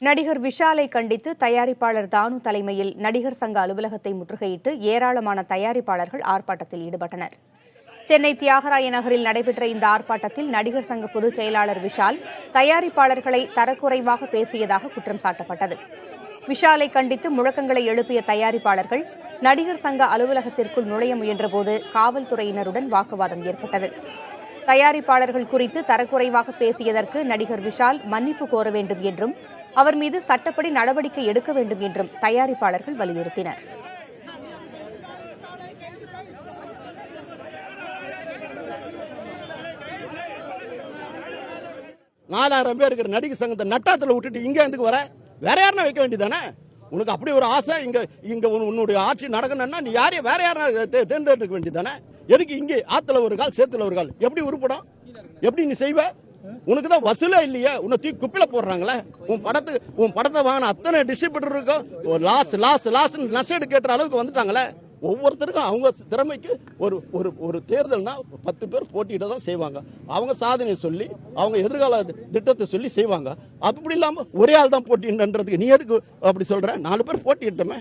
நடிகர் விஷாலை கண்டித்து தயாரிப்பாளர் தானு தலைமையில் நடிகர் சங்க அலுவலகத்தை முற்றுகையிட்டு ஏராளமான தயாரிப்பாளர்கள் ஆர்ப்பாட்டத்தில் ஈடுபட்டனர். சென்னை தியாகராய நகரில் நடைபெற்ற இந்த ஆர்ப்பாட்டத்தில் நடிகர் சங்க பொதுச் செயலாளர் விஷால் தயாரிப்பாளர்களை தரக்குறைவாக பேசியதாக குற்றம் சாட்டப்பட்டது. விஷாலை கண்டித்து முழக்கங்களை எழுப்பிய தயாரிப்பாளர்கள் நடிகர் சங்க அலுவலகத்திற்குள் நுழைய முயன்றபோது காவல்துறையினருடன் வாக்குவாதம் ஏற்பட்டது. தயாரிப்பாளர்கள் குறித்து தரக்குறைவாக பேசியதற்கு நடிகர் விஷால் மன்னிப்பு கோர வேண்டும் என்றும் அவர் மீது சட்டப்படி நடவடிக்கை எடுக்க வேண்டும் என்றும் தயாரிப்பாளர்கள் வலியுறுத்தினர். நாலாயிரம் பேர் இருக்கிற நடிகர் சங்கத்தை நட்டாத்துல விட்டுட்டு இங்க எதுக்கு வர? வேற யாருன்னா வைக்க வேண்டியதானே? உனக்கு அப்படி ஒரு ஆசை, இங்க உன்னுடைய ஆட்சி நடக்கணும்னா நீ யாரையும் வேற யாரா தேர்ந்தெடுக்க வேண்டியதானே? எதுக்கு இங்கே ஆத்துல ஒரு கால் சேத்துல ஒரு கால்? எப்படி உருப்படும்? எப்படி நீ செய்வ? உனக்கு தான் வசூலே இல்லையா? உன்னை தூக்கி குப்பில போடுறாங்களே. உன் படத்தை வாங்கின அத்தனை டிஸ்ட்ரிபியூட்டர் இருக்கும் லாஸ் நஷ்டம் கேட்டுற அளவுக்கு வந்துட்டாங்களே. ஒவ்வொருத்தருக்கும் அவங்க திறமைக்கு ஒரு தேர்தல்னா 10 பேர் போட்டியிட தான் செய்வாங்க. அவங்க சாதனையை சொல்லி அவங்க எதிர்கால திட்டத்தை சொல்லி செய்வாங்க. அப்படி இல்லாம ஒரே ஆள் தான் போட்டின்றதுக்கு நீ எதுக்கு அப்படி சொல்ற? 4 பேர் போட்டியிட்டமே.